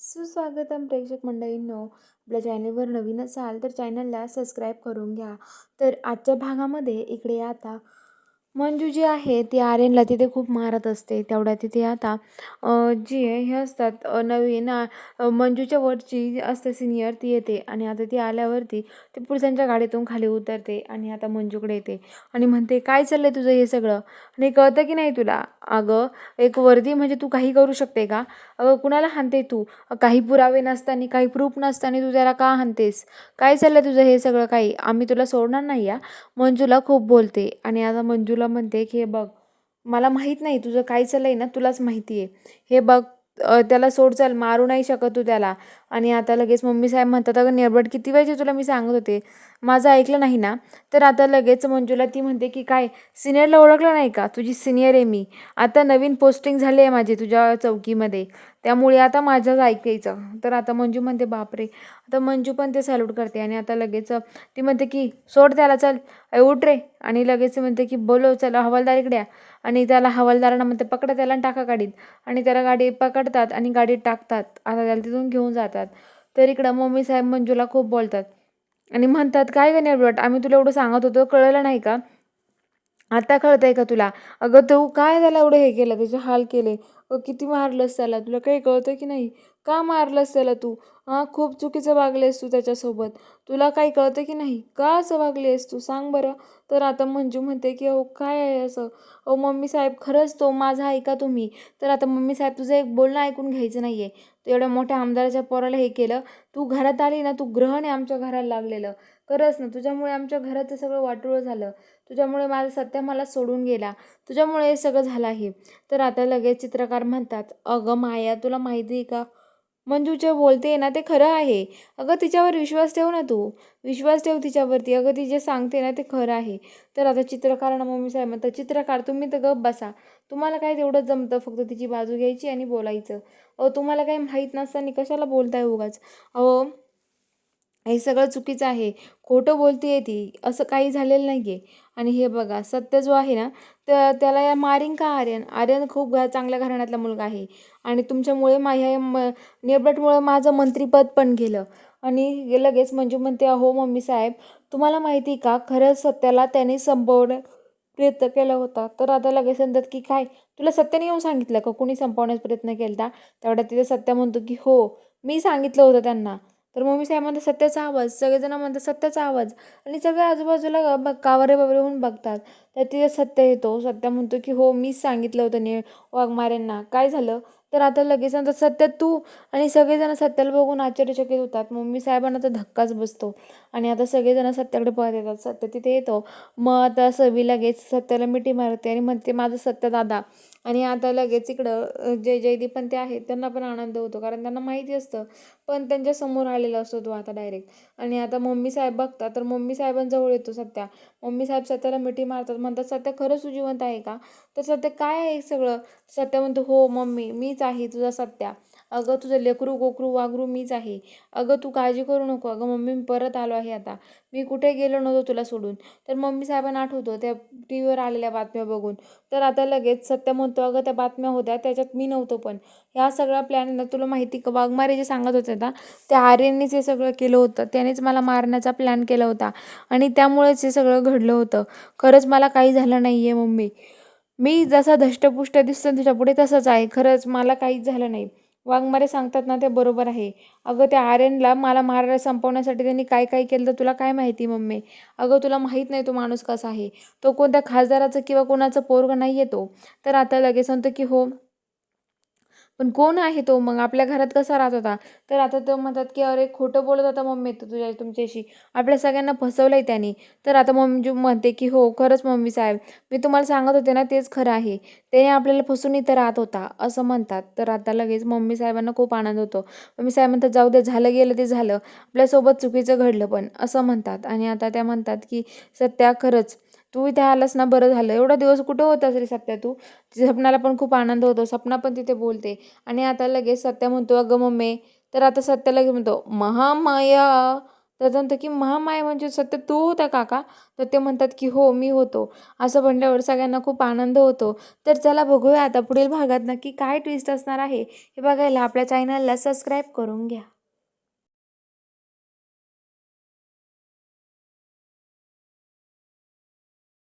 सुस्वागतम प्रेक्षक मंडळींनो, आपल्या चॅनेलवर नवीन असाल तर चॅनलला सबस्क्राईब करून घ्या. तर आजच्या भागामध्ये इकडे आता मंजू जी आहे ती आर्यनला तिथे खूप मारत असते. तेवढ्या तिथे आता जी आहे हे असतात नवीन मंजूच्या वरची जी असते सिनियर ती येते आणि आता ती आल्यावरती ती पुलिसांच्या गाडीतून खाली उतरते आणि आता मंजूकडे येते आणि म्हणते, काय चाललंय तुझं हे सगळं आणि कळतं की नाही तुला? अगं, एक वर्दी म्हणजे तू काही करू शकते का? अगं, कुणाला हाणते तू? काही पुरावे नसताना, काही प्रूफ नसताना तू त्याला का हाणतेस? काय चाललंय तुझं हे सगळं काही? आम्ही तुला सोडणार नाही या. मंजूला खूप बोलते आणि आता मंजूला म्हणते की हे बघ, मला माहीत नाही तुझं काय चाललंय ना, तुलाच माहिती आहे. हे बघ, त्याला सोड, चल, मारू नाही शकत तू त्याला. आणि आता लगेच मम्मी साहेब म्हणतात, अगं निर्भट, किती वेळचे तुला मी सांगत होते, माझं ऐकलं नाही ना? तर आता लगेच मंजूला ती म्हणते की काय, सिनियरला ओळखलं नाही का? तुझी सिनियर आहे मी. आता नवीन पोस्टिंग झाली आहे माझी तुझ्या चौकीमध्ये, त्यामुळे आता माझंच ऐकायचं. तर आता मंजू म्हणते, बापरे. आता मंजू पण ते सॅल्यूट करते आणि आता लगेच ती म्हणते की सोड त्याला, चल, उठ रे. आणि लगेच म्हणते की बोलो, चला हवालदार इकडे या. आणि त्याला हवालदारांना म्हणते, पकडा त्याला आणि टाका गाडीत. आणि त्याला गाडी पकडतात आणि गाडीत टाकतात. आता त्याला तिथून घेऊन जातात. तर इकडं मम्मी साहेब मंजूला खूप बोलतात आणि म्हणतात, काय ग निर्भट, आम्ही तुला एवढं सांगत होतो, कळलं नाही का? आता कळतंय का तुला? अगं, तू काय त्याला एवढं हे केलं, त्याचे हाल केले, किती मारलंस त्याला, तुला काही कळतं की नाही? का मारलंस त्याला तू? हां, खूप चुकीचं वागलेस तू त्याच्यासोबत. तुला काही कळतं की नाही? का असं वागलीस तू, सांग बरं. तर आता मंजू म्हणते की अहो, काय आहे असं? अहो मम्मी साहेब, खरंच तो माझा ऐका तुम्ही. तर आता मम्मी साहेब, तुझं एक बोलणं ऐकून घ्यायचं नाही आहे. तू एवढ्या मोठ्या आमदाराच्या पोराला हे केलं. तू घरात आली ना, तू ग्रहण आहे आमच्या घराला लागलेलं. खरंच ना, तुझ्यामुळे आमच्या घराचं सगळं वाटोळं झालं. तुझ्यामुळे माझा सत्या मला सोडून गेला. तुझ्यामुळे हे सगळं झालं आहे. तर आता लगेच चित्रकार म्हणतात, अगं माया, तुला माहिती आहे का? मंजू जे बोलते ना ते खरं आहे. अगं, तिच्यावर विश्वास ठेव ना तू. विश्वास ठेव तिच्यावरती. अगं, ती जे सांगते ना ते खरं आहे. तर आता चित्रकारांना मम्मी साहेब म्हणतात, चित्रकार तुम्ही तर गप्प बसा. तुम्हाला काय तेवढंच जमतं फक्त तिची बाजू घ्यायची आणि बोलायचं. अहो, तुम्हाला काही माहीत नसताना कशाला बोलताय उगाच? अहो, हे सगळं चुकीचं आहे. खोटं बोलते ती. असं काही झालेलं नाही आहे. आणि हे बघा, सत्य जो आहे ना, त्याला या मारीन का आर्यन? आर्यन खूप चांगल्या घराण्यातला मुलगा आहे. आणि तुमच्यामुळे माझ्या निर्भटमुळे माझं मंत्रिपद पण गेलं. आणि लगेच मंजू म्हणते, अहो मम्मी साहेब, तुम्हाला माहिती का, खरं सत्याला त्याने संपवण्यात प्रयत्न केला होता. तर आता लगेच म्हणतात की काय, तुला सत्याने येऊन सांगितलं का कुणी संपवण्याचा प्रयत्न केला? तेवढ्या तिथे सत्य म्हणतो की हो, मी सांगितलं होतं त्यांना. तर मम्मी साहेब म्हणतात, सत्याचा आवाज. सगळेजण म्हणतात, सत्याचा आवाज. आणि सगळे आजूबाजूला कावरे बावरे होऊन बघतात. तर तिथे सत्य येतो. सत्य म्हणतो की हो, मीच सांगितलं होतं वाघमाऱ्यांना. काय झालं? तर आता लगेच म्हणतात, सत्य तू? आणि सगळेजण सत्याला बघून आश्चर्यचकित होतात. मम्मी साहेबांना तर धक्काच बसतो. आणि आता सगळेजण सत्याकडे पळत येतात. सत्य तिथे येतो. मग आता सवी लगेच सत्याला मिठी मारते आणि म्हणते, माझं सत्य दादा. आणि आता लगेच इकडं जे जयदीप पण ते आहेत त्यांना पण आनंद होतो, कारण त्यांना माहिती असतं. पण त्यांच्या समोर आलेला असतो तो आता डायरेक्ट. आणि आता मम्मी साहेब बघतात, तर मम्मी साहेबांजवळ येतो सत्या. मम्मी साहेब सत्याला मिठी मारतात, म्हणतात, सत्या खरंच तू जिवंत आहे का? तर सत्या, काय आहे सगळं? सत्या म्हणतो, हो मम्मी, मीच आहे तुझा सत्या. अगं, तुझं लेकरू कोकरू वागरू मीच आहे. अगं, तू काळजी करू नको. अगं मम्मी, मी परत आलो आहे आता. मी कुठे गेलो नव्हतो तुला सोडून. तर मम्मी साहेबांना आठवतो त्या टी व्हीवर आलेल्या बातम्या बघून. तर आता लगेच सत्य म्हणतो, अगं त्या बातम्या होत्या त्याच्यात मी नव्हतो, पण ह्या सगळा प्लॅन ना, तुला माहिती का, वाघमारे जे सांगत होते ना, त्या आर्यननेच हे सगळं केलं होतं. त्यानेच मला मारण्याचा प्लॅन केला होता आणि त्यामुळेच हे सगळं घडलं होतं. खरंच मला काही झालं नाही आहे मम्मी. मी जसा धष्टपुष्ट दिसतो त्याच्यापुढे तसंच आहे. खरंच मला काहीच झालं नाही. वाघमारे सांगतात ना ते बरोबर आहे. अगं, त्या आर्यनला मला मारायला संपवण्यासाठी त्यांनी काय काय केलं तर तुला काय माहिती मम्मी? अगं, तुला माहीत नाही तो माणूस कसा आहे. तो कोणत्या खासदाराचं किंवा कोणाचं पोरगं नाही आहे तो. तर आता लगेच म्हणतो की हो, पण कोण आहे तो मग? आपल्या घरात कसा राहत होता? तर आता तो म्हणतात की अरे, खोटं बोलत होता मम्मी तो तुमच्याशी. आपल्या सगळ्यांना फसवलंय त्याने. तर आता मम्मी म्हणते की हो, खरंच मम्मी साहेब, मी तुम्हाला सांगत होते ना तेच खरं आहे. त्याने आपल्याला फसून इथं राहत होता, असं म्हणतात. तर आता लगेच मम्मी साहेबांना खूप आनंद होतो. मम्मी साहेब म्हणतात, जाऊ दे, झालं गेलं ते झालं. आपल्यासोबत चुकीचं घडलं पण, असं म्हणतात. आणि आता त्या म्हणतात की सत्या, खरंच तू इथे आलास ना, बरं झालं. एवढा दिवस कुठं होतास रे सत्या तू? सपनाला पण खूप आनंद होतो. सपना पण तिथे बोलते. आणि आता लगेच सत्य म्हणतो, अगं मम्मी. तर आता सत्य लगेच म्हणतो, महामाया तर तो म्हणतो की महामाया म्हणजे सत्य तू होता काका? तर ते म्हणतात की हो मी होतो. असं म्हटल्यावर सगळ्यांना खूप आनंद होतो. तर चला बघूया आता पुढील भागात नक्की काय ट्विस्ट असणार आहे हे बघायला आपल्या चॅनलला सबस्क्राईब करून घ्या.